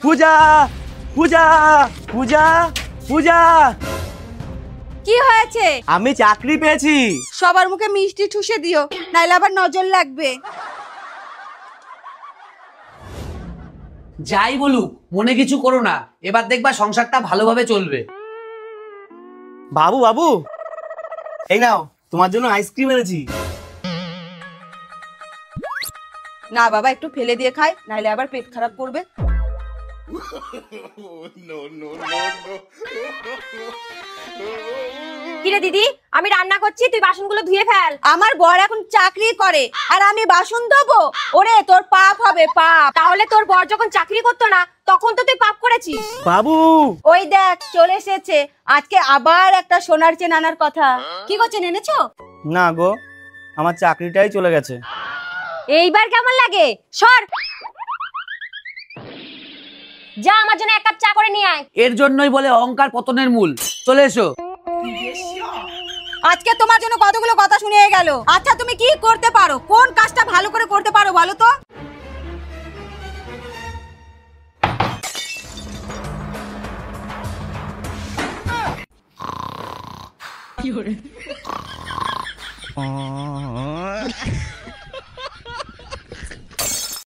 পূজা পূজা পূজা পূজা কি হয়েছে? আমি চাকরি পেয়েছি। সবার মুখে মিষ্টি ঠুসে দিও, নাইলে আবার নজর লাগবে। যাই বলুক মনে কিছু করো না, এবার দেখবা সংসারটা ভালোভাবে চলবে। বাবু বাবু, এই নাও তোমার জন্য আইসক্রিম এনেছি। না বাবা, একটু ফেলে দিয়ে খাই, নাইলে আবার পেট খারাপ করবে। কিরে দিদি, আমি রান্না করছি, তুই বাসনগুলো ধুয়ে ফেল। আমার বর এখন চাকরি করে আর আমি বাসন ধোবো? ওরে তোর পাপ হবে পাপ। তাহলে তোর বর যখন চাকরি করতো না তখন তো তুই পাপ করেছিস। বাবু ওই দেখ চলে এসেছে, আজকে আবার একটা সোনার চেন আনার কথা। কি করছেন, এনেছো? না গো, আমার চাকরিটাই চলে গেছে। এইবার কেমন লাগে? সর, যা আমার জন্য এক কাপ চা করে নিয়ে আয়। এর জন্যই বলে অহংকার পতনের মূল। চলে এসো। আজকে তোমার জন্য কতগুলো কথা শুনে গেল। আচ্ছা তুমি কি করতে পারো, কোন কাজটা ভালো করে করতে পারো বলো তো? কি